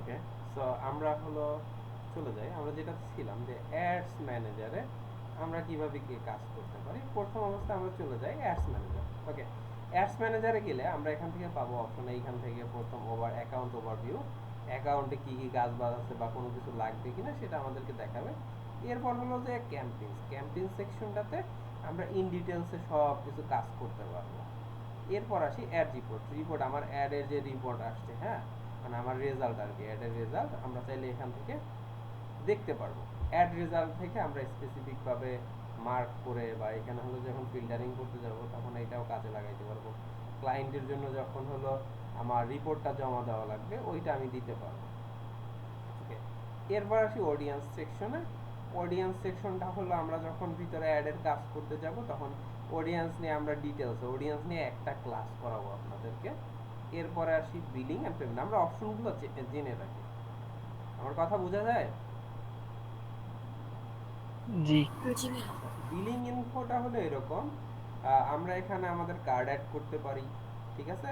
ওকে, so আমরা হলো চলে যাই, আমরা যেটা ছিলাম যে অ্যাডস ম্যানেজারে আমরা কিভাবে কি কাজ করতে পারি। প্রথম অবস্থায় আমরা চলে যাই অ্যাডস ম্যানেজার। ওকে, অ্যাডস ম্যানেজারে গেলে আমরা এখান থেকে পাবো অপশন, এইখান থেকে প্রথম অ্যাকাউন্ট ওভারভিউ, অ্যাকাউন্টে কি কি কাজ বাজ আছে বা কোনো কিছু লাগবে কিনা সেটা আমাদেরকে দেখাবে। এরপর হলো যে ক্যাম্পেইন সেকশনটাতে আমরা ইন ডিটেলসে সব কিছু কাজ করতে পারবো। এরপর আসি অ্যাড রিপোর্ট আমার অ্যাডের যে রিপোর্ট আসছে, হ্যাঁ, মানে আমার রেজাল্ট আর কি, অ্যাডের রেজাল্ট আমরা চাইলে এখান থেকে দেখতে পারবো। অ্যাড রেজাল্ট থেকে আমরা স্পেসিফিকভাবে মার্ক করে বা এখানে হলো যখন ফিল্টারিং করতে যাব তখন এটাও কাজে লাগাইতে পারবো। ক্লায়েন্টের জন্য যখন হলো আমার রিপোর্টটা জমা দেওয়া লাগবে ওইটা আমি দিতে পারবো। ওকে, এরপর আসি অডিয়েন্স সেকশনে। অডিয়েন্স সেকশনটা হলো আমরা যখন ভিতরে অ্যাডের কাজ করতে যাব তখন অডিয়েন্স নিয়ে আমরা অডিয়েন্স নিয়ে একটা ক্লাস করাবো আপনাদেরকে। এরপরে আসি বিলিং অ্যান্ড পেমেন্ট, আমরা অপশনগুলো জেনে রাখি। আমার কথা বোঝা যায়? জি। আচ্ছা, বিলিং ইনফোটা হলো এরকম, আমরা এখানে আমাদের কার্ড অ্যাড করতে পারি, ঠিক আছে।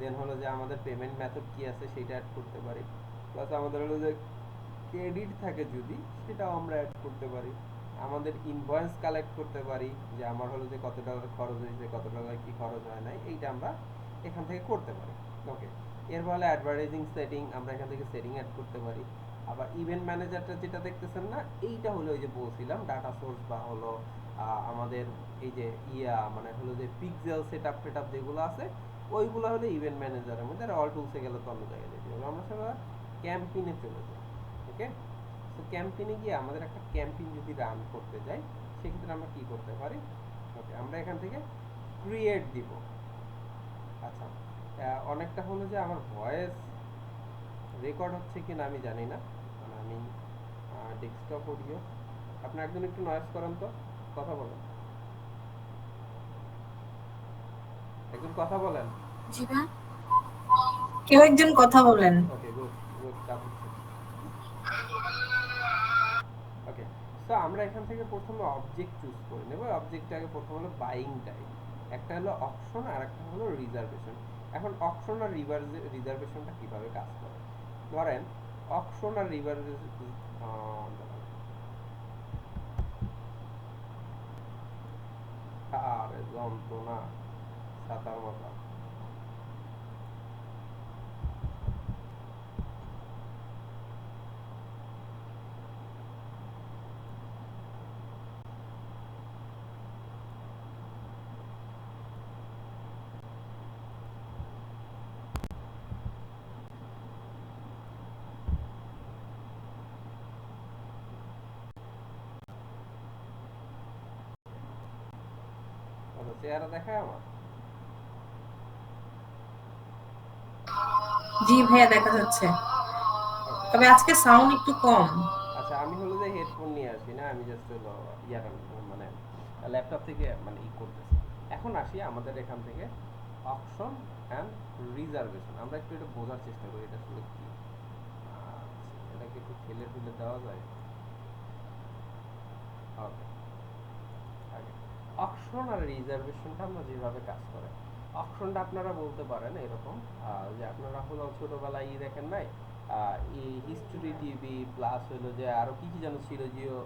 দেন হলো যে আমাদের পেমেন্ট মেথড কি আছে সেটা অ্যাড করতে পারি, প্লাস আমাদের হলো যে ক্রেডিট থাকে যদি সেটাও আমরা অ্যাড করতে পারি। আমাদের ইনভয়েস কালেক্ট করতে পারি, যে আমার হলো যে কত টাকা খরচ হয়েছে, কত টাকা কি খরচ হয় নাই, এইটা আমরা এখান থেকে করতে পারি। ওকে, এর ফলে অ্যাডভার্টাইজিং সেটিং, আমরা এখান থেকে সেটিং অ্যাড করতে পারি। আবার ইভেন্ট ম্যানেজারটা যেটা দেখতেছেন না, এইটা হলো ওই যে বলছিলাম ডাটা সোর্স বা হলো আমাদের এই যে মানে হলো যে পিক্সেল সেটআপ টেটআপ যেগুলো আছে ওইগুলো হলো ইভেন্ট ম্যানেজারের মধ্যে। আর অল টুলসে গেলে তো অন্য জায়গায় যেতে হবে। আমরা সবাই ক্যাম্পেইনে চলে যাই। ওকে, তো ক্যাম্পেইনে গিয়ে আমাদের একটা ক্যাম্পেইন যদি রান করতে যাই সেক্ষেত্রে আমরা কি করতে পারি। ওকে, আমরা এখান থেকে ক্রিয়েট দিব। আচ্ছা, অনেকটা হলো যে আমার ভয়েস রেকর্ড হচ্ছে কি না আমি জানি না, মানে আমি ডেস্কটপ অডিও, আপনি একদম একটু নয়েজ করেন তো, কথা বলেন, একজন কথা বলেন। জি ভাই, কেউ একজন কথা বলেন। ওকে, গুড গুড, কাজ হচ্ছে। ওকে, সো আমরা এখান থেকে প্রথমে অবজেক্ট চুজ করে নেব। অবজেক্টটাকে প্রথম হলো বাইং টাইপ, একটা হলো অপশন আর একটা হলো রিজার্ভেশন। এখন অপশন আর রিজার্ভেশনটা কিভাবে কাজ করে, ধরেন অপশন আর আর যন্ত্রণা ছাতার মাথা। আচ্ছা, চেহারা দেখায় আমার? জি ভাইয়া, দেখা যাচ্ছে, ওকে, তবে আজকে সাউন্ড একটু কম। আচ্ছা, আমি হলো যে হেডফোন নিয়ে আসি না, আমি জাস্ট হলো ইয়ার মানে ল্যাপটপ থেকে মানে করতেছি। এখন আসি আমাদের এখান থেকে অপশন অ্যান্ড রিজার্ভেশন, আমরা একটু এটা বোঝার চেষ্টা করি এটা আসলে কি। আচ্ছা, এটাকে একটু ঠেলে ঠুলে দেওয়া যায়। ওকে, আগে অপশন আর রিজার্ভেশনটা আমরা যেভাবে কাজ করে, অপশনটা আপনারা বলতে পারেন এরকম, যে আপনারা হলো ছোটবেলায় দেখেন নাই, হিস্টোরি টিভি প্লাস হলো যে আরো কি কি যেন ছিল জিও,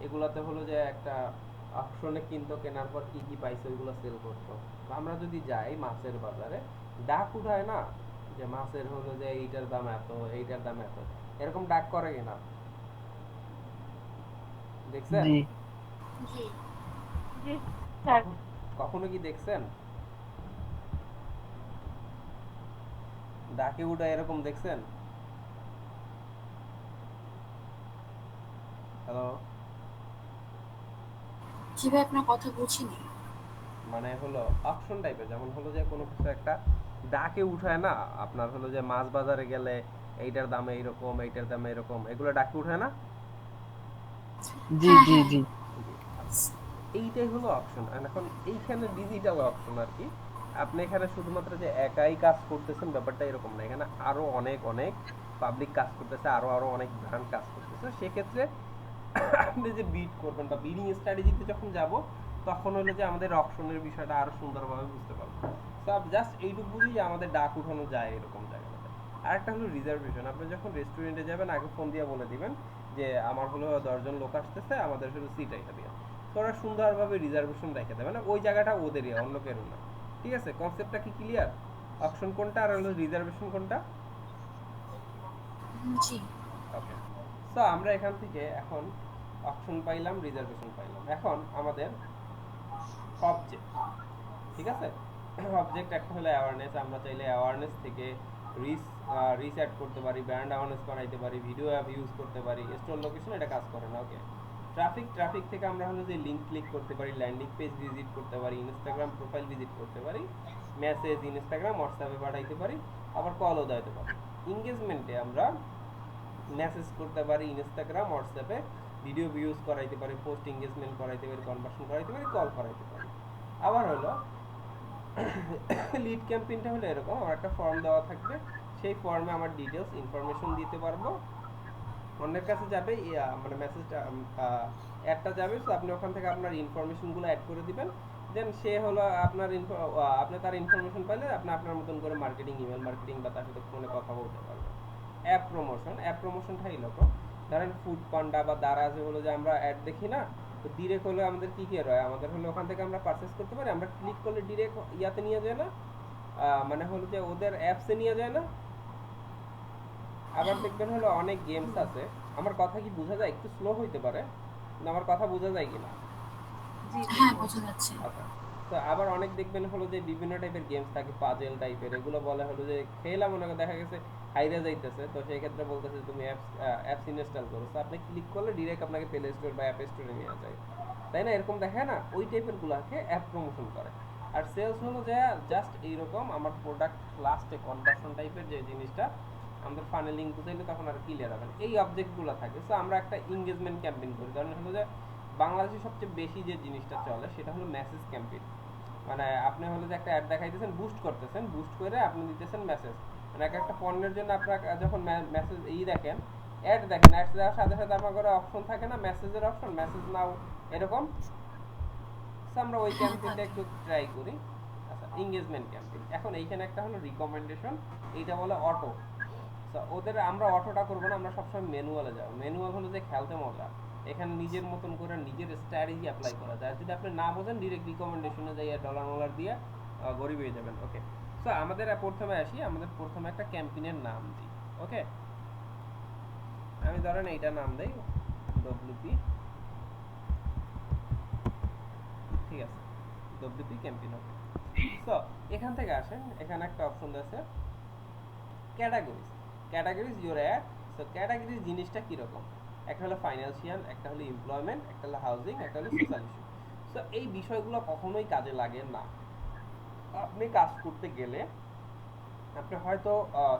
এগুলাতে হলো যে একটা অপশনে কিনতো, কেনার পর কি কি পাইছে ওইগুলো সেল করতো। বা আমরা যদি যাই মাছের বাজারে, ডাক উঠায় না, যে মাছের হলো যে এইটার দাম এত, এইটার দাম এত, এরকম ডাক করে কিনা, দেখছেন? জি। জি। জি স্যার। কখন কখনো কি দেখছেন ডাকে উঠা এরকম দেখছেন? হ্যালো, জি ভাই, আপনার কথা বুঝিনি। মানে হলো অপশন টাইপের, যেমন হলো যে কোনো কিছু একটা ডাকে উঠায় না, আপনার হলো যে মাছ বাজারে গেলে এইটার দামে এইরকম, এইটার দামে এরকম, এগুলো ডাকে উঠায় না। জি, হ্যাঁ জি, হ্যাঁ। জি। জি, আচ্ছা, এইটাই হলো অপশন। এখন এইখানে ডিজিটাল অপশন আর কি, আপনি এখানে শুধুমাত্র যে একাই কাজ করতেছেন ব্যাপারটা এরকম না, এখানে আরো অনেক অনেক পাবলিক কাজ করতেছে, আরো আরো অনেক ব্র্যান্ড কাজ করতেছে। সেক্ষেত্রে আপনি যে বিট করবেন বা বিডিং স্ট্র্যাটেজিতে যখন যাব তখন হলো যে আমাদের অপশনের বিষয়টা আরো সুন্দরভাবে বুঝতে পারবো। সব জাস্ট এইটুকু বুঝি যে আমাদের ডাক উঠানো যায় এরকম জায়গাটাতে। আর একটা হলো রিজার্ভেশন। আপনি যখন রেস্টুরেন্টে যাবেন আগে ফোন দিয়ে বলে দিবেন যে আমার হলো 10 জন লোক আসতেছে, আমাদের হলো সিট রেখে দিবেন। তো ওরা সুন্দরভাবে রিজার্ভেশন রেখে দেবে, মানে ওই জায়গাটা ওদেরই, অন্য কেউ না। ঠিক আছে, কনসেপ্টটা কি ক্লিয়ার? অপশন কোনটা আর হলো রিজার্ভেশন কোনটা? জি। ওকে, সো আমরা এখান থেকে এখন অপশন পাইলাম, রিজার্ভেশন পাইলাম। এখন আমাদের অবজেক্ট, ঠিক আছে, অবজেক্ট একটা হলো অ্যাওয়ারনেস। আমরা চাইলে অ্যাওয়ারনেস থেকে রিসেট করতে পারি, ব্র্যান্ড অ্যাওয়ারনেস বানাইতে পারি, ভিডিও অ্যাপ ইউজ করতে পারি। স্টোর লোকেশন এটা কাজ করে না। ওকে, ট্রাফিক থেকে আমরা হলো যে লিংক ক্লিক করতে পারি, ল্যান্ডিং পেজ ভিজিট করতে পারি, ইনস্টাগ্রাম প্রোফাইল ভিজিট করতে পারি, মেসেজ ইনস্টাগ্রাম হোয়াটসঅ্যাপে পাঠাইতে পারি, আবার কলও দিতে পারি। এঙ্গেজমেন্টে আমরা মেসেজ করতে পারি ইনস্টাগ্রাম হোয়াটসঅ্যাপে, ভিডিও ভিউজ করাইতে পারি, পোস্ট এঙ্গেজমেন্ট করাইতে পারি, কনভার্সন করাইতে পারি, কল করাইতে পারি। আবার হলো লিড ক্যাম্পেইনটা হলো এরকম, আমার একটা ফর্ম দেওয়া থাকবে, সেই ফর্মে আমার ডিটেলস ইনফরমেশন দিতে পারবো, অন্যের কাছে যাবে, মানে মেসেজটা অ্যাডটা যাবে, তো আপনি ওখান থেকে আপনার ইনফরমেশনগুলো অ্যাড করে দিবেন। দেন সে হলো আপনি তার ইনফরমেশন পাইলে আপনি আপনার মতন করে মার্কেটিং, ইমেল মার্কেটিং বা তার সাথে ফোনে কথা বলতে পারবেন। অ্যাপ প্রমোশনটা এরকম, ধরেন ফুড পান্ডা বা দারাজে হলো যে আমরা অ্যাড দেখি না, তো ডিরেক্ট হলো আমাদের কি হয়, আমাদের হলো ওখান থেকে আমরা পারচেস করতে পারি। আমরা ক্লিক করলে ডিরেক্ট ইয়াতে নিয়ে যায় না, মানে হলো যে ওদের অ্যাপসে নিয়ে যায় না। আবার দেখবেন হলো অনেক গেমস আছে, আমার কথা কি বোঝা যায়? একটু স্লো হইতে পারে, না আমার কথা বোঝা যায় কিনা? হ্যাঁ, বোঝা যাচ্ছে। আচ্ছা, তো আবার অনেক দেখবেন হলো যে বিভিন্ন টাইপের গেমস থাকে, পাজেল টাইপের, এগুলো বলে হলো যে খেলা মনে দেখা গেছে হাইরে যাইতেছে, তো সেই ক্ষেত্রে বলতেছে তুমি অ্যাপস ইনস্টল করো, তো আপনি ক্লিক করলে ডিরেক্ট আপনাকে প্লে স্টোর বা অ্যাপ স্টোরে নিয়ে যায়, তাই না? এরকম দেখায় না, ওই টাইপের গুলাকে অ্যাপ প্রমোশন করে। আর সেলস হলো যে জাস্ট এইরকম আমার প্রোডাক্ট লাস্টে কনভার্সন টাইপের যে জিনিসটা আমাদের ফানেলিং বুঝাইলে তখন আর ক্লিয়ার হবে না, এই অবজেক্টগুলো থাকে। সো আমরা একটা এঙ্গেজমেন্ট ক্যাম্পেইন করি, কারণ হলো যে বাংলাদেশে সবচেয়ে বেশি যে জিনিসটা চলে সেটা হলো মেসেজ ক্যাম্পেইন। মানে আপনি হলো যে একটা অ্যাড দেখাইতেছেন, বুস্ট করতেছেন, বুস্ট করে আপনি দিতেছেন মেসেজ, মানে একটা পণ্যের জন্য আপনারা যখন মেসেজ দেখেন, অ্যাড দেখেন, অ্যাড দেওয়ার সাথে সাথে আমার করে অপশন থাকে না, মেসেজের অপশন, মেসেজ নাও, এরকম। সো আমরা ওই ক্যাম্পেইনটা একটু ট্রাই করি। আচ্ছা, এঙ্গেজমেন্ট ক্যাম্পেইন। এখন এইখানে একটা হলো রিকমেন্ডেশন, এইটা বলে অটো। তো ওদের আমরা অটোটা করবো না, আমরা সবসময় ম্যানুয়ালে যাবো। ম্যানুয়াল হলো যে খেলতে মজা, এখানে নিজের মতন করে নিজের স্ট্র্যাটেজি অ্যাপ্লাই করা যায়। যদি আপনি না বোঝেন ডিরেক্ট রিকমেন্ডেশনে যাইয়া ডলার দিয়ে গরিব হয়ে যাবেন। ওকে, সো আমাদের প্রথমে আসি, আমাদের প্রথমে একটা ক্যাম্পেইনের নাম দিই। ওকে, আমি ধরেন এইটা নাম দেই ডব্লিউপি, ঠিক আছে, ডব্লিউপি ক্যাম্পেইন। ওকে, সো এখান থেকে আসেন, এখানে একটা অপশন আছে categories your add. So categories জিনিসটা কিরকম, একটা হলো ফাইন্যান্সিয়াল, একটা হলো এমপ্লয়মেন্ট, একটা হলো হাউজিং, একটা হলো সোশ্যাল ইস্যু। সো এই বিষয়গুলো কখনোই কাজে লাগে না। আপনি কাজ করতে গেলে আপনি হয়তো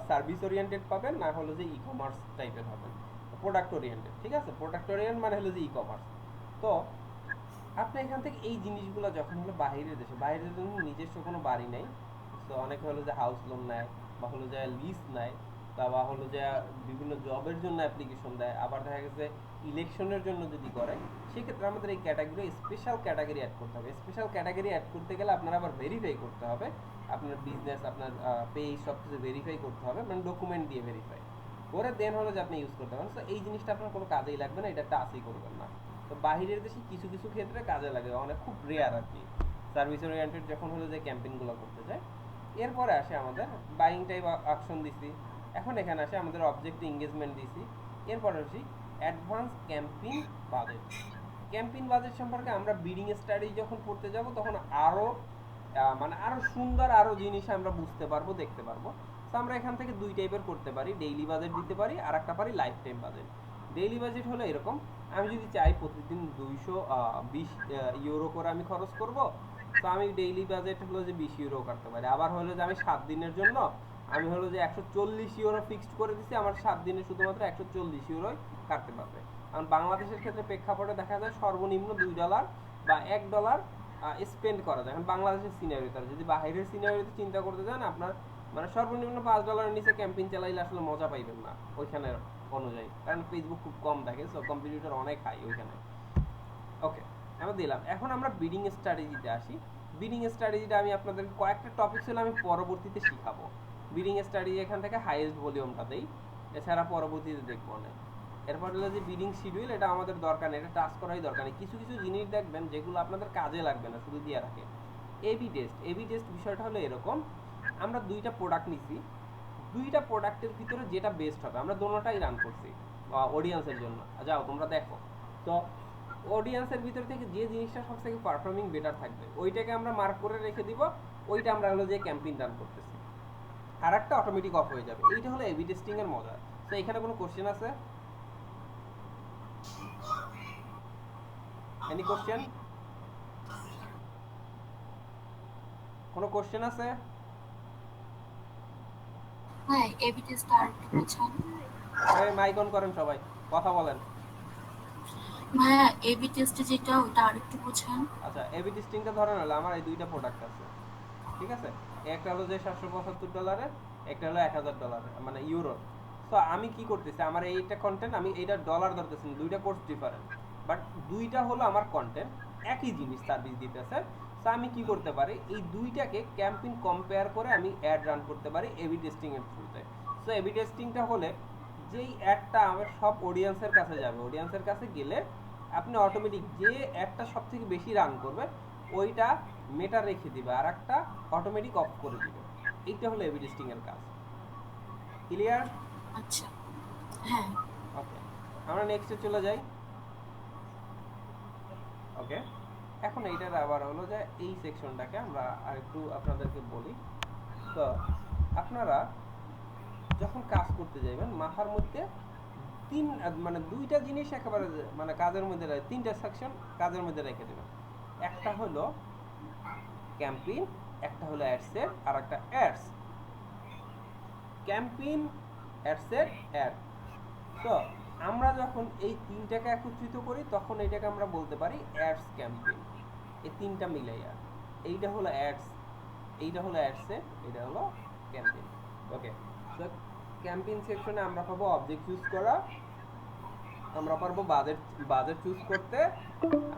সার্ভিস ওরিয়েন্টেড পাবেন, না হলো যে ই কমার্স টাইপের হবেন, প্রোডাক্ট ওরিয়েন্টেড। ঠিক আছে, প্রোডাক্ট ওরিয়েন্ট মানে হলো যে ই কমার্স। তো আপনি এখান থেকে এই জিনিসগুলো যখন হলো বাইরের দেশে, বাইরের জন্য নিজস্ব কোনো বাড়ি নেই, তো অনেকে হলো যে হাউস লোন নেয়, বা হলো যে লিজ নেয়, বা হলো যে বিভিন্ন জবের জন্য অ্যাপ্লিকেশন দেয়, আবার দেখা গেছে ইলেকশনের জন্য যদি করে, সেক্ষেত্রে আমাদের এই ক্যাটাগরি, স্পেশাল ক্যাটাগরি অ্যাড করতে হবে। স্পেশাল ক্যাটাগরি অ্যাড করতে গেলে আপনার আবার ভেরিফাই করতে হবে, আপনার বিজনেস, আপনার পে, সব কিছু ভেরিফাই করতে হবে, মানে ডকুমেন্ট দিয়ে ভেরিফাই করে দেন হলো যে আপনি ইউজ করতে পারেন। সো এই জিনিসটা আপনার কোনো কাজেই লাগবে না, এটা টাচই করবেন না। তো বাহিরের দেশে কিছু কিছু ক্ষেত্রে কাজে লাগে, অনেক খুব রেয়ার আর কি, সার্ভিস ওরিয়েন্টেড যখন হলো যে ক্যাম্পেইনগুলো করতে যায়। এরপরে আসে আমাদের বাইং টাইপ অপশন দিছি, এখন এখানে আসে আমাদের অবজেক্ট এঙ্গেজমেন্ট দিছি। এরপরে আসি advance campaign budget. Campaign budget সম্পর্কে আমরা বিডিং স্টাডি যখন পড়তে যাব তখন আরো মানে আরো সুন্দর আরো জিনিস আমরা বুঝতে পারবো, দেখতে পারবো। তো আমরা এখান থেকে দুই টাইপের করতে পারি, ডেইলি বাজেট দিতে পারি, আর একটা পারি life time budget. Daily budget হলো এরকম, আমি যদি চাই প্রতিদিন 220 ইউরো করে আমি খরচ করব, তো আমি ডেইলি বাজেট হলো যে 20 ইউরো করতে পারি। আবার হলো যে আমি 7 দিনের জন্য আমি হলো যে 140 ইউরো ফিক্সড করে দিছি, আমার 7 দিনে শুধুমাত্র 140 ইউরোই কাটতে পারবে। কারণ বাংলাদেশের ক্ষেত্রে প্রেক্ষাপটে দেখা যায় সর্বনিম্ন $2 বা $1 স্পেন্ড করা যায়। এখন বাংলাদেশের সিনারিওতে, যদি বাইরের সিনারিওতে চিন্তা করতে যান, আপনার মানে সর্বনিম্ন $5 নিচে ক্যাম্পেইন চালাইলে আসলে মজা পাইবেন না ওইখানে অনুযায়ী, কারণ ফেসবুক খুব কম দেখে, সো কম্পিটিটর অনেক হাই ওইখানে। ওকে, আমি দিলাম। এখন আমরা বিডিং স্ট্র্যাটেজিতে আসি। বিডিং স্ট্র্যাটেজিটা আমি আপনাদের কয়েকটা টপিক ছিল আমি পরবর্তীতে শিখাবো। বিডিং স্টাডি এখান থেকে হাইয়েস্ট ভলিউমটা দেই, এছাড়া পরবর্তীতে দেখবো না। এরপর হলো যে বিডিং শিডিউল, এটা আমাদের দরকার নেই, এটা টাচ করাই দরকার নেই। কিছু কিছু জিনিস দেখবেন যেগুলো আপনাদের কাজে লাগবে না, শুধু দিয়ে রাখে। এবি টেস্ট বিষয়টা হলো এরকম, আমরা দুইটা প্রোডাক্ট নিছি, দুইটা প্রোডাক্টের ভিতরে যেটা বেস্ট হবে আমরা দোনোটাই রান করছি অডিয়েন্সের জন্য। যাও তোমরা দেখো তো অডিয়েন্সের ভিতর থেকে যে জিনিসটা সবথেকে পারফর্মিং বেটার থাকবে ওইটাকে আমরা মার্ক করে রেখে দিব, ওইটা আমরা হলো যে ক্যাম্পেইন রান করতেছি, আর একটা অটোমেটিক অফ হয়ে যাবে। এইটা হলো এবি টেস্টিং এর মজা। তো এখানে কোনো কোশ্চেন আছে? Any question? কোনো কোশ্চেন আছে? হ্যাঁ এবি টেস্ট আর একটু বোঝান। এই মাইক অন করেন সবাই, কথা বলেন। ভাইয়া এবি টেস্টে যেটা ওটা আর একটু বোঝান। আচ্ছা, এবি টেস্টিংটা ধরেন হলো আমার এই দুইটা প্রোডাক্ট আছে, ঠিক আছে? একটা হলো যে $775, একটা হলো $1000, মানে ইউরো। সো আমি কি করতেছি, আমার এইটা কন্টেন্ট, আমি এইটা ডলার ধরতেছি না, দুইটা কোর্স ডিফারেন্ট, বাট দুইটা হলো আমার কন্টেন্ট, একই জিনিস সার্ভিস দিতেছে। সো আমি কি করতে পারি, এই দুইটাকে ক্যাম্পেইন কম্পেয়ার করে আমি অ্যাড রান করতে পারি এবি টেস্টিং এর থ্রুতে। সো এবি টেস্টিংটা হলে যেই অ্যাডটা আমার সব অডিয়েন্সের কাছে যাবে, অডিয়েন্সের কাছে গেলে আপনি অটোমেটিক যে অ্যাডটা সব থেকে বেশি রান করবে ওইটা মেটা রেখে দিবে আর একটা অটোমেটিক অফ করে দিবে। এইটা হলো এবি টেস্টিং এর কাজ। ক্লিয়ার? আচ্ছা হ্যাঁ। ওকে, আমরা নেক্সটে চলে যাই। ওকে, এখন এইটার আবার হলো যে এই সেকশনটাকে আমরা আরেকটু আপনাদেরকে বলি। তো আপনারা যখন কাজ করতে যাবেন মাথার মধ্যে মানে দুইটা জিনিস একেবারে মানে কাজের মধ্যে তিনটা সেকশন কাজের মধ্যে রেখে দেবেন। একটা হলো ক্যাম্পেইন, একটা হলো অ্যাডসেট, আর একটা অ্যাডস। Campaign, ad set, add. তো আমরা যখন এই তিনটাকে একত্রিত করি তখন এইটাকে আমরা বলতে পারি অ্যাডস ক্যাম্পেইন। এই তিনটা মিলাইয়া এইটা হলো অ্যাডস, এইটা হলো অ্যাডসেট, এটা হলো ক্যাম্পেইন। ওকে, তো ক্যাম্পেইন সেকশনে আমরা পাবো অবজেক্ট চুজ করা, আমরা পারবো বাজেট চুজ করতে,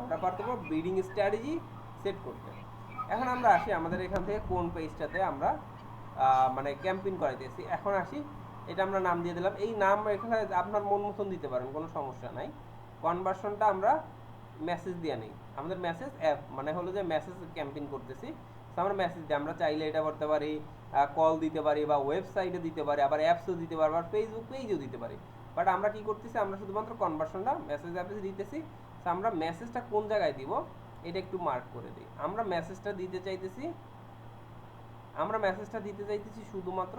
আমরা পারবো বিডিং স্ট্র্যাটেজি সেট করতে। এখন আমরা আসি আমাদের এখান থেকে কোন পেজটাতে আমরা মানে ক্যাম্পেইন করাইতেছি। এখন আসি, এটা আমরা নাম দিয়ে দিলাম, এই নাম এখানে আপনার মন মতন দিতে পারেন, কোনো সমস্যা নাই। কনভার্সনটা আমরা মেসেজ দিয়ে নেই, আমাদের মেসেজ অ্যাপ মানে হলো যে মেসেজ ক্যাম্পেইন করতেছি, আমরা মেসেজ দিই। আমরা চাইলে এটা করতে পারি, কল দিতে পারি, বা ওয়েবসাইটে দিতে পারি, আবার অ্যাপসও দিতে পারি, আবার ফেসবুক পেজও দিতে পারি। বাট আমরা কি করতেছি, আমরা শুধুমাত্র কনভার্সনটা মেসেজ অ্যাপে দিতেছি। তো আমরা মেসেজটা কোন জায়গায় দিব এটা একটু মার্ক করে দিই। আমরা মেসেজটা দিতে চাইতেছি শুধুমাত্র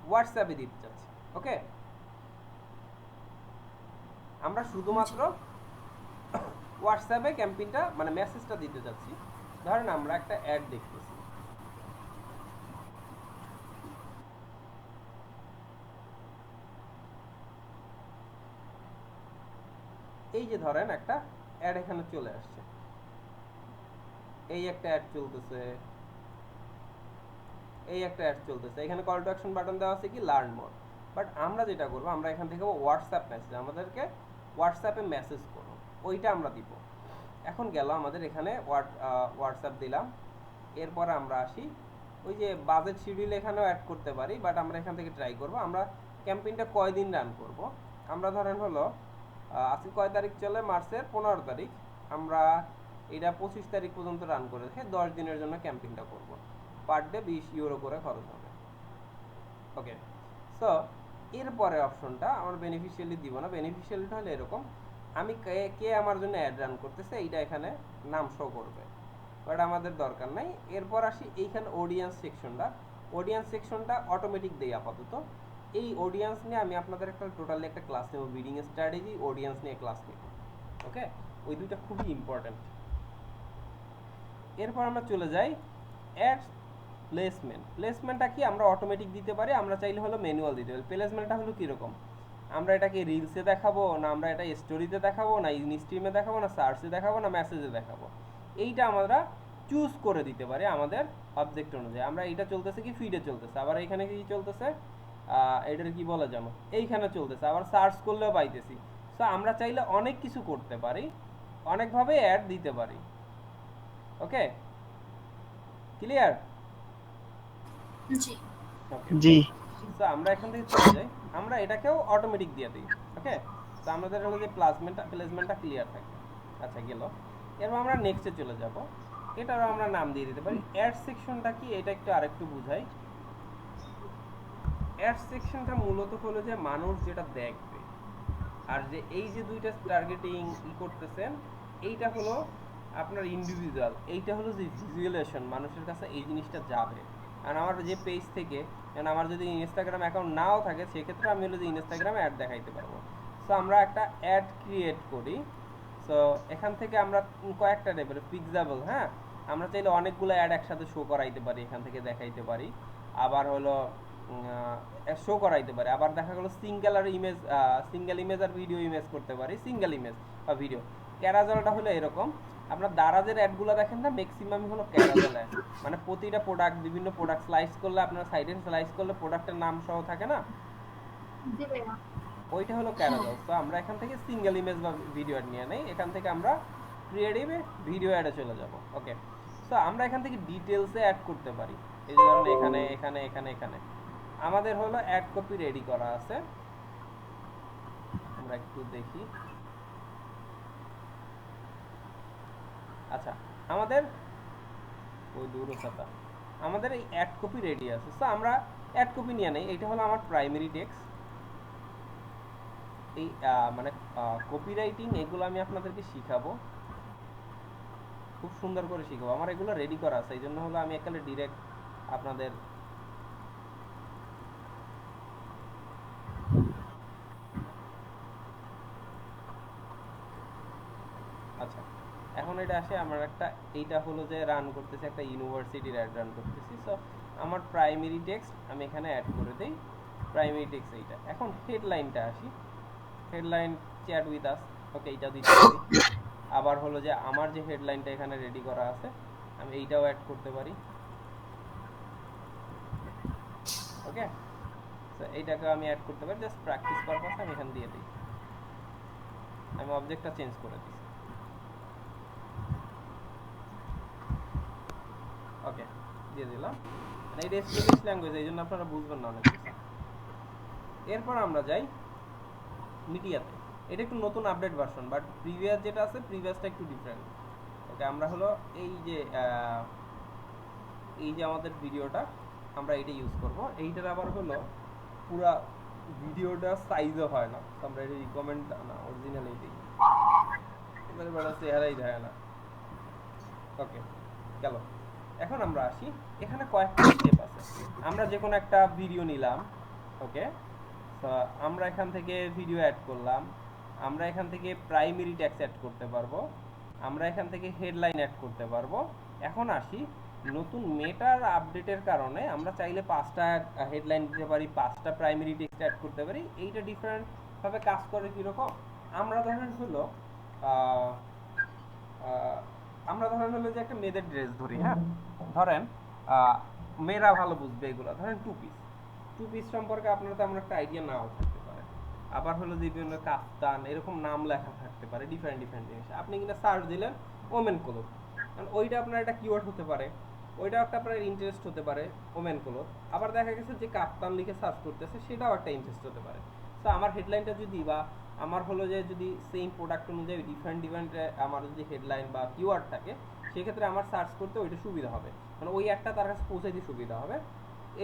হোয়াটসঅ্যাপে দিতে চাচ্ছি। ওকে, আমরা শুধুমাত্র হোয়াটসঅ্যাপে ক্যাম্পেইনটা মানে মেসেজটা দিতে চাচ্ছি। ধরেন আমরা একটা অ্যাড দেখতেছি, এই যে ধরেন একটা অ্যাড এখানে চলে আসছে, এই একটা অ্যাড চলতেছে, এখানে কল টু অ্যাকশন বাটন দেওয়া আছে কি লার্ন মোর। বাট আমরা যেটা করবো, আমরা এখান থেকে হোয়াটসঅ্যাপ মেসেজ, আমাদেরকে হোয়াটসঅ্যাপে মেসেজ করো, ওইটা আমরা দিব। এখন গেল আমাদের এখানে হোয়াটসঅ্যাপ দিলাম। এরপর আমরা আসি, ওই যে বাজেট শিডিউল এখানেও অ্যাড করতে পারি, বাট আমরা এখান থেকে ট্রাই করব আমরা ক্যাম্পেইনটা কয়দিন রান করব। আমরা ধরেন হলো আজকে কয় তারিখ চলে, মার্চের 15 তারিখ, আমরা এটা 25 তারিখ পর্যন্ত রান করে রেখে 10 দিনের জন্য ক্যাম্পেইনটা করব। পার ডে 20 ইউরো করে খরচ হবে। ওকে, সো এরপরে অপশনটা আমার বেনিফিশিয়ালি দিব না, বেনিফিশিয়ালিটা হলো এরকম, আমি কে আমার জন্য অ্যাড রান করতেছে এইটা এখানে নাম শো করবে, বাট আমাদের দরকার নাই। এরপর আসি এইখানে অডিয়েন্স সেকশনটা অটোমেটিক দেই আপাতত। এই অডিয়েন্স নিয়ে আমি আপনাদের একটা টোটালি একটা ক্লাস নেব, বিডিং স্ট্র্যাটেজি অডিয়েন্স নিয়ে ক্লাস নেব। ওকে, ওই দুইটা খুবই ইম্পর্টেন্ট। এরপর আমরা চলে যাই অ্যাড প্লেসমেন্টটা কি আমরা অটোমেটিক দিতে পারি, আমরা চাইলে হলো ম্যানুয়াল দিতে পারি। প্লেসমেন্টটা হলো কীরকম, আমরা এটাকে রিলসে দেখাবো, না আমরা এটা স্টোরিতে দেখাবো, না ইনস্ট্রিমে দেখাবো, না সার্চে দেখাবো, না মেসেজে দেখাবো, এইটা আমরা চুজ করে দিতে পারি আমাদের অবজেক্ট অনুযায়ী। আমরা এটা চলতেছে কি ফিডে চলতেছে, আবার এখানে কি চলতেছে এটার কি বলা যেন এইখানে চলতেছে, আবার সার্চ করলেও পাইতেছি। সো আমরা চাইলে অনেক কিছু করতে পারি, অনেকভাবে অ্যাড দিতে পারি। ওকে, ক্লিয়ার? জি। ওকে, জি সো আমরা এখান থেকে চলে যাই, আমরা এটাকেও অটোমেটিক দিয়ে দিই। ওকে, তো আমাদের হলো যে প্লেসমেন্টটা ক্লিয়ার থাকে। আচ্ছা গেল, এরপর আমরা নেক্সটে চলে যাব। এটারও আমরা নাম দিয়ে দিতে পারি অ্যাড সেকশনটা কি, এটা একটু আরেকটু বুঝাই। অ্যাড সেকশনটা মূলত হলো যে মানুষ যেটা দেখবে, আর যে এই যে দুইটা টার্গেটিং করতেছেন, এইটা হলো আপনার ইন্ডিভিজুয়াল, এইটা হলো যে ভিজুয়ালাইজেশন, মানুষের কাছে এই জিনিসটা যাবে। আর আমার যে পেজ থেকে, কারণ আমার যদি ইনস্টাগ্রাম অ্যাকাউন্ট নাও থাকে, সেক্ষেত্রে আমি হলো যে ইনস্টাগ্রামে অ্যাড দেখাইতে পারবো। সো আমরা একটা অ্যাড ক্রিয়েট করি। সো এখান থেকে আমরা কয়েকটা লেভেল ফিক্সাবল, হ্যাঁ, আমরা চাইলে অনেকগুলো অ্যাড একসাথে শো করাইতে পারি, এখান থেকে দেখাইতে পারি। আবার হলো শো করাইতে পারি, আবার দেখা গেলো সিঙ্গেল ইমেজ আর ভিডিও ইমেজ করতে পারি, সিঙ্গেল ইমেজ বা ভিডিও। ক্যারাজলটা হলো এরকম, আপনার দারাজের অ্যাডগুলো দেখেন না, ম্যাক্সিমামই হলো ক্যারাজল অ্যাড, মানে প্রতিটা প্রোডাক্ট, বিভিন্ন প্রোডাক্ট স্লাইস করলে, আপনার সাইডে স্লাইস করলে প্রোডাক্টের নাম সহ থাকে না, ওইটা হলো ক্যারাজল। তো আমরা এখান থেকে সিঙ্গেল ইমেজ বা ভিডিও অ্যাড নিয়ে নেই, এখান থেকে আমরা ক্রিয়েটিভে ভিডিও অ্যাডে চলে যাব। ওকে, সো আমরা এখান থেকে ডিটেলসে অ্যাড করতে পারি। এই যে ধরুন এখানে এখানে এখানে এখানে আমাদের হলো অ্যাড কপি রেডি করা আছে। আমরা একটু দেখি। আচ্ছা, আমাদের ওই দূরতা, আমাদের এই অ্যাড কপি রেডি আছে। সো আমরা অ্যাড কপি নিয়ে নেই, এটা হলো আমার প্রাইমারি টেক্সট। এই মানে কপিরাইটিং এগুলো আমি আপনাদেরকে শিখাবো, খুব সুন্দর করে শিখাবো। আমার এগুলো রেডি করা আছে, এই জন্য হলো আমি একালে ডিরেক্ট আপনাদের আচ্ছা, এখন এটা আসে আমার একটা, এইটা হলো যে রান করতেছি, একটা ইউনিভার্সিটির অ্যাড রান করতেছি। সো আমার প্রাইমারি টেক্সট আমি এখানে অ্যাড করে দেই, প্রাইমারি টেক্সট এইটা। এখন হেডলাইনটা আসি, হেডলাইন চ্যাট উইথ আস, ওকে, এইটা দিতে পারি। আবার হলো যে আমার যে হেডলাইনটা এখানে রেডি করা আছে, আমি এইটাও অ্যাড করতে পারি। ওকে, সো এইটাকে আমি অ্যাড করতে পারি, জাস্ট প্র্যাকটিস পারপাসে আমি এখানে দিয়ে দিই। আমি অবজেক্টটা চেঞ্জ করে দিই। ওকে, দিয়ে দিলাম। মানে এটা স্প্যানিশ ল্যাঙ্গুয়েজ, এই জন্য আপনারা বুঝবেন না অনেক কিছু। এরপর আমরা যাই মিডিয়াতে। এটা একটু নতুন আপডেট ভার্সন, বাট প্রিভিয়াস যেটা আছে, প্রিভিয়াসটা একটু ডিফারেন্ট। ওকে, আমরা হলো এই যে আমাদের ভিডিওটা, আমরা এটা ইউজ করব। এইটার আবার হলো পুরা ভিডিওটা সাইজও হয় না, তো আমরা এটা রিকমেন্ড না, অরিজিনাল এইটাই, এবারে বড় চেহারাই দেয় না। ওকে, গেল। এখন আমরা আসি, এখানে কয়েকটা স্টেপ আছে। আমরা যে কোনো একটা ভিডিও নিলাম, ওকে, তো আমরা এখান থেকে ভিডিও অ্যাড করলাম, আমরা এখান থেকে প্রাইমারি ট্যাক্স অ্যাড করতে পারবো, আমরা এখান থেকে হেডলাইন অ্যাড করতে পারবো। এখন আসি, নতুন মেটার আপডেটের কারণে আমরা চাইলে 5টা হেডলাইন দিতে পারি, 5টা প্রাইমারি টেক্সট অ্যাড করতে পারি। এইটা ডিফারেন্ট ভাবে কাজ করে কিরকম, আমরা ধরেন হলো আহ, আহ, আমরা ধরেন হলো যে একটা মেয়েদের ড্রেস ধরি, হ্যাঁ, ধরেন মেয়েরা ভালো বুঝবে এগুলো, ধরেন টু পিস সম্পর্কে আপনার তেমন একটা আইডিয়া নাও থাকতে পারে। আবার হলো যে বিভিন্ন কাফতান এরকম নাম লেখা থাকতে পারে, ডিফারেন্ট ডিফারেন্ট জিনিস, আপনি কিনা সার্চ দিলেন ওমেন ক্লোথ, কারণ ওইটা আপনার একটা কিওয়ার্ড হতে পারে, ওইটাও একটা আপনার ইন্টারেস্ট হতে পারে, ওমেন ক্লোথ। আবার দেখা গেছে যে কাফতান লিখে সার্চ করতেছে, সেটাও একটা ইন্টারেস্ট হতে পারে। তো আমার হেডলাইনটা যদি, বা আমার হলো যে যদি সেম প্রোডাক্ট অনুযায়ী ডিফারেন্ট ডিফারেন্ট আমার যদি হেডলাইন বা কিওয়ার্ড থাকে, সেক্ষেত্রে আমার সার্চ করতে ওইটা সুবিধা হবে, মানে ওই একটা তার কাছে পৌঁছাইতে সুবিধা হবে।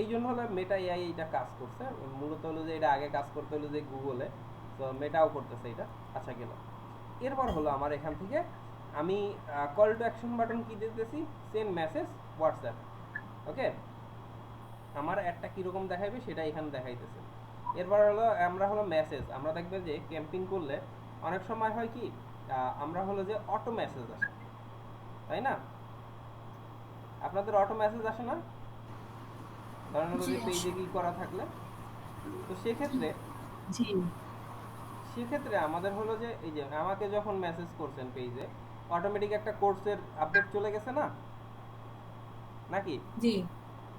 এই জন্য হলো মেটা এআই এইটা কাজ করছে। মূলত হলো যে এটা আগে কাজ করতে হলো যে গুগলে, তো মেটাও করতেছে এটা। আচ্ছা গেল, এরপর হলো আমার এখান থেকে আমি কল টু অ্যাকশন বাটন কি দিতেছি, সেন্ড মেসেজ হোয়াটসঅ্যাপ। ওকে, আমার একটা কীরকম দেখাইবে সেটা এখানে দেখাইতেছে। এরপর হলো আমরা হলো মেসেজ, আমরা দেখবেন যে ক্যাম্পেইন করলে অনেক সময় হয় কি, আমরা হলো যে অটো মেসেজ আসে, তাই না? আপনাদের অটো মেসেজ আসে না, ধরেন হলো যে পেজে কি করা থাকলে, তো সেক্ষেত্রে আমাদের হলো যে এই যে আমাকে যখন মেসেজ করছেন পেজে, অটোমেটিক একটা কোর্সের আপডেট চলে গেছে না, নাকি? জি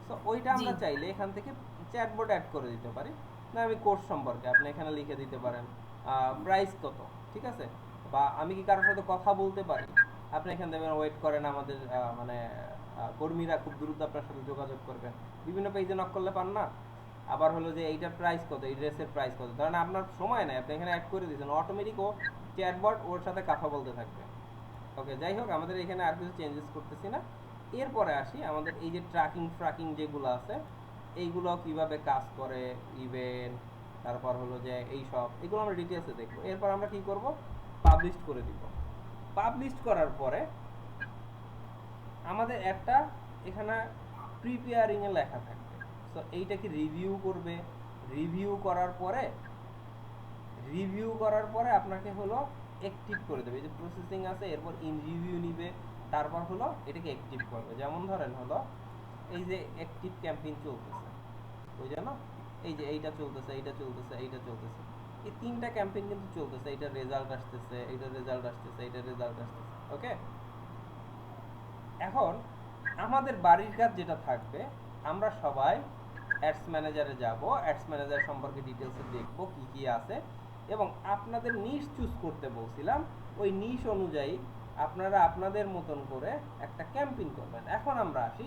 সো ওইটা আমরা চাইলে এখান থেকে চ্যাটবট অ্যাড করে দিতে পারি। না, আমি কোর্স সম্পর্কে আপনি এখানে লিখে দিতে পারেন প্রাইস কত, ঠিক আছে, বা আমি কি কারোর সাথে কথা বলতে পারি, আপনি এখানে দেবেন ওয়েট করেন আমাদের মানে কর্মীরা খুব দ্রুত আপনার সাথে যোগাযোগ করবেন। বিভিন্ন পেজে নক করলে পান না। আবার হলো যে এইটার প্রাইস কত, এই ড্রেসের প্রাইস কত, ধরেন আপনার সময় নাই, আপনি এখানে অ্যাড করে দিয়েছেন, অটোমেটিক ও চ্যাটবট ওর সাথে কথা বলতে থাকবে। ওকে, যাই হোক, আমাদের এখানে আর কিছু চেঞ্জেস করতেছি না। এরপরে আসি আমাদের এই যে ট্র্যাকিং যেগুলো আছে, এইগুলো কিভাবে কাজ করে, ইভেন্ট, তারপর হলো যে এই সব, এগুলো আমরা ডিটেলসে দেখবো। এরপর আমরা কি করব, পাবলিশ করে দিব। পাবলিশ করার পরে আমাদের একটা এখানে প্রিপেয়ারিং এ লেখা থাকবে। সো এইটাকে রিভিউ করার পরে আপনাকে হলো অ্যাক্টিভ করে দেবে। এই যে প্রসেসিং আছে, এরপর ইন রিভিউ নিবে, তারপর হলো এটাকে অ্যাক্টিভ করবে। যেমন ধরেন হলো এই যে অ্যাক্টিভ ক্যাম্পেইন চলতেছে, ওই জন্য এই যে এইটা চলতেছে, এই তিনটা ক্যাম্পেইন কিন্তু চলতেছে, এইটার রেজাল্ট আসতেছে, এইটার রেজাল্ট আসতেছে। ওকে, এখন আমাদের বাড়ির কাজ যেটা থাকবে, আমরা সবাই অ্যাডস ম্যানেজারে যাব, অ্যাডস ম্যানেজার সম্পর্কে ডিটেলসে দেখব কি কি আছে, এবং আপনাদের নিশ চুজ করতে বলছিলাম, ওই নিশ অনুযায়ী আপনারা আপনাদের মতন করে একটা ক্যাম্পেইন করবেন। এখন আমরা আসি,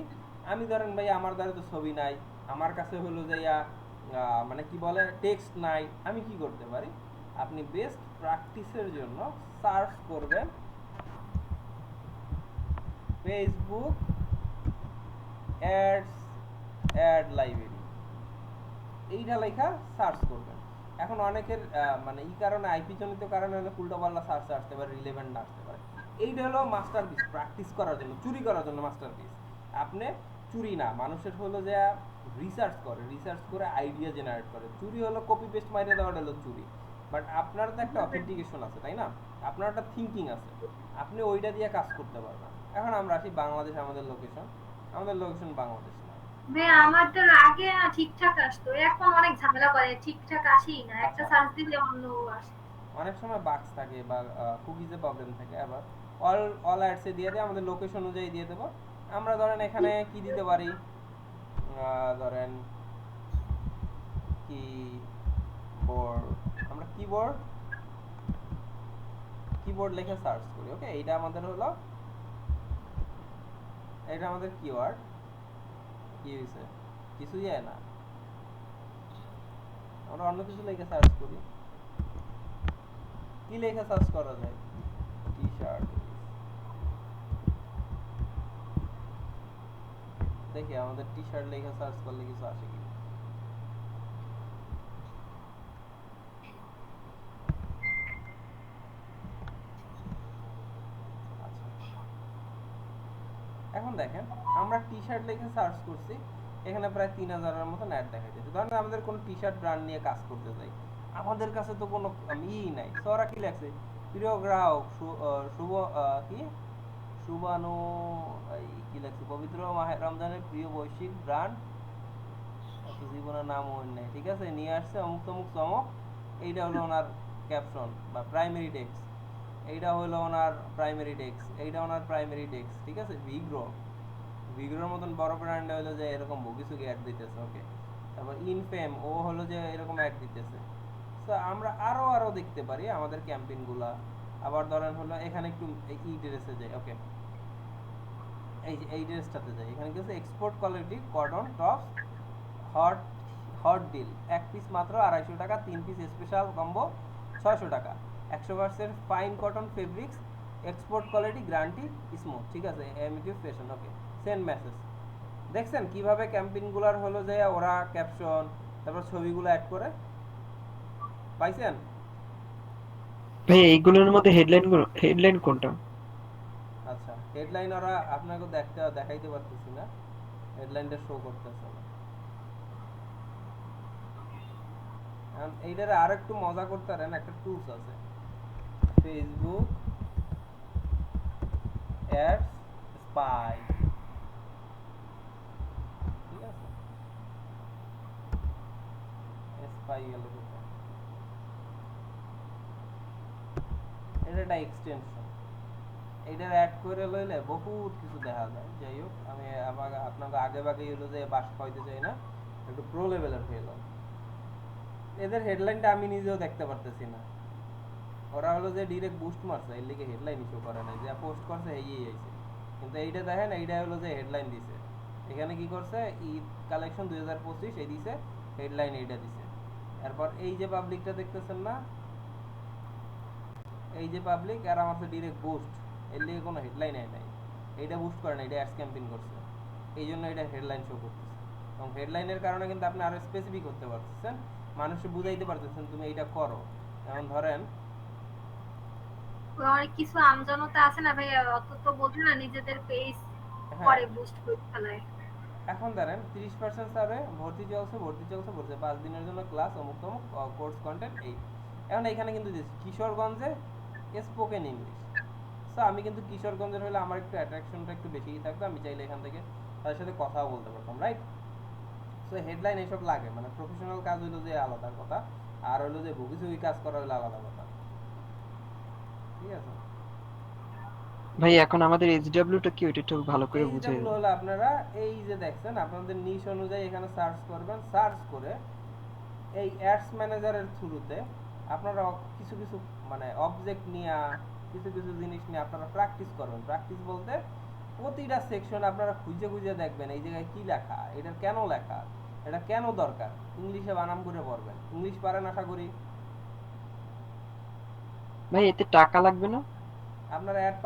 আমি ধরেন ভাই আমার দ্বারা তো ছবি নাই, আমার কাছে হলো যে মানে কি বলে টেক্সট নাই, আমি কি করতে পারি, আপনি বেস্ট প্র্যাকটিসের জন্য সার্চ করবেন ফেসবুক অ্যাড লাইব্রেরি, এইটা লেখা সার্চ করবেন। এখন অনেকের মানে এই কারণে আইপি জনিত কারণে হলো উল্টোপাল্টা সার্চ আসতে পারে, রিলেভেন্ট না আসতে পারে। এইটা হলো মাস্টারপিস, প্র্যাকটিস করার জন্য, চুরি করার জন্য মাস্টারপিস। আপনি চুরি না, মানুষের হলো যে রিসার্চ করে আইডিয়া জেনারেট করে। চুরি হলো কপি পেস্ট মাইরে দেওয়াটা হলো চুরি। বাট আপনার তো একটা অথেন্টিকেশন আছে, তাই না? আপনার একটা থিঙ্কিং আছে, আপনি ওইটা দিয়ে কাজ করতে পারবেন। এখন আমরা আসি বাংলাদেশ, আমাদের লোকেশন বাংলাদেশ না। আমার তো আগে ঠিকঠাক আসতো, এখন অনেক ঝামেলা করে, ঠিকঠাক আসেই না, একটা সার্চ দিলে অন্য আসে। অনেক সময় বাগস থাকে বা কুকিজে প্রবলেম থাকে। আবার অল অ্যাডসে দিয়ে দেয়, আমাদের লোকেশন অনুযায়ী দিয়ে দেবো। আমরা ধরেন এখানে কি দিতে পারি, ধরেন কিবোর্ড, আমরা কিবোর্ড লিখে সার্চ করি। ওকে, এটা আমাদের কিওয়ার্ড। কি হয়েছে, কিছু যায় না, আমরা অন্য কিছু লিখে সার্চ করি। কি লিখে সার্চ করা যায়, টি শার্ট, দেখি আমাদের টি শার্ট লিখে সার্চ করলে কিছু আসে কি। এখন দেখেন, আমরা টি শার্ট লিখে সার্চ করছি, এখানে প্রায় 3000-এর মতন অ্যাড দেখাইতেছে। ধরেন আমাদের কোনো টি শার্ট ব্র্যান্ড নিয়ে কাজ করতে চাই, আমাদের কাছে তো কোনো নাই। সরা কি লাগছে, প্রিয় গ্রাহক শুভ কি শুভানু, কি লাগছে, পবিত্র মাহে রমজানের প্রিয় বৈশ্বিক ব্র্যান্ড, জীবনের নাম মনে নেই, ঠিক আছে, নিয়ে আসছে অমুক তমুক চমক। এইটা হলো ওনার ক্যাপশন বা প্রাইমারি টেক্সট, এইটা হলো ওনার প্রাইমারি টেক্সট, ঠিক আছে। ভিগ্রোর মতন বড় ব্র্যান্ড হলো যে এরকম কিছু অ্যাড দিতেছে। ওকে, তারপর ইনফেম, ও হলো যে এরকম অ্যাড দিতেছে। সো আমরা আরো দেখতে পারি আমাদের ক্যাম্পেইনগুলা। আবার ধরেন হলো এখানে একটু এই ড্রেসে যাই। ওকে, এই ড্রেসটাতে যাই, এখানে কিছু export quality cotton tops hot deal, এক পিস মাত্র 250 টাকা, 3 পিস স্পেশাল কম্বো 600 টাকা, 100% fine cotton fabrics, export quality, guarantee, smooth, ঠিক আছে, এমইটিউ ফ্যাশন। ওকে, সেন্ড মেসেজ। দেখছেন কিভাবে ক্যাম্পেইনগুলোর হলো যে ওরা ক্যাপশন তারপর ছবিগুলো অ্যাড করে, পাইছেন? ভাই এইগুলোর মধ্যে হেডলাইন কোনটা? আচ্ছা, হেডলাইন ওরা আপনাকে দেখাইতে পারতেছি না, হেডলাইনটা শো করতেছে না। এইটারে আর একটু মজা করতে পারেন, একটা টুলস আছে, ফেসবুক অ্যাডস স্পাই, ঠিক আছে, স্পাই গেল কোথায়, এটা একটা এক্সটেনশন, এইটার অ্যাড করে লইলে বহুত কিছু দেখা যায়। যাই হোক, আমি আপনাকে আগে হলো যে বাস খাইতে চাই না, একটু প্রো লেভেলের হয়ে গেল। এদের হেডলাইনটা আমি নিজেও দেখতে পারতেছি না, ওরা হলো যে ডিরেক্ট বুস্ট মারছে, এর লিগে হেডলাইন ইস্যু করে নাই, যা পোস্ট করছে এই আইছে। কিন্তু এইটা দেখেন, এইটা হলো যে হেডলাইন দিছে। এখানে কি করছে, ঈদ কালেকশন 2025 এই দিছে, হেডলাইন এইটা দিছে। এরপর এই যে পাবলিকটা দেখতেছেন না, এই যে পাবলিক, আর আমার ডিরেক্ট বুস্ট, এর লিগে কোনো হেডলাইন নাই, এইটা বুস্ট করে না, এটা অ্যাডস ক্যাম্পেইন করছে, এই জন্য এটা হেডলাইন শো করতেছে। এবং হেডলাইনের কারণে কিন্তু আপনি আরো স্পেসিফিক করতে পারতেছেন, মানুষকে বুঝাইতে পারতেছেন তুমি এইটা করো। যেমন ধরেন অনেক কিছু আমজনতা আছে না ভাই, অত তো বোঝে না, নিজেদের পেজ হ্যাঁ, পরে বুস্ট করে ফেলায়। এখন ধরেন 30% সারে ভর্তি চলছে, ভর্তি চলছে, ভর্তি 5 দিনের জন্য ক্লাস, অমুক তমুক কোর্স কন্টেন্ট এই। এখন এখানে কিন্তু দিয়েছি কিশোরগঞ্জে স্পোকেন ইংলিশ। সো আমি কিন্তু কিশোরগঞ্জের হলে আমার একটু অ্যাট্রাকশনটা একটু বেশিই থাকতো, আমি চাইলে এখান থেকে তাদের সাথে কথাও বলতে পারতাম, রাইট? সো হেডলাইন এইসব লাগে, মানে প্রফেশনাল কাজ হইলো যে আলাদা কথা, আর হইলো যে বগিচুগি কাজ করা হইলো আলাদা কথা, ঠিক আছে? ভাই এখন আমাদের এইচডব্লিউ টা কি, ওইটা একটু ভালো করে এই বুঝিয়ে যেগুলো দিন। হলো আপনারা এই যে দেখছেন, আপনাদের নিশ অনুযায়ী এখানে সার্চ করবেন, সার্চ করে এই অ্যাডস ম্যানেজারের থ্রুতে আপনারা কিছু কিছু মানে অবজেক্ট নিয়ে, কিছু কিছু জিনিস নিয়ে আপনারা প্র্যাকটিস করবেন। প্র্যাকটিস বলতে প্রতিটা সেকশন আপনারা খুঁজে খুঁজে দেখবেন এই জায়গায় কি লেখা, এটা কেন লেখা, এটা কেন দরকার, ইংলিশে বানাম করে পড়বেন। ইংলিশ পারেন আশা করি। ভাই এতে টাকা লাগবে না? আপনারা অ্যাড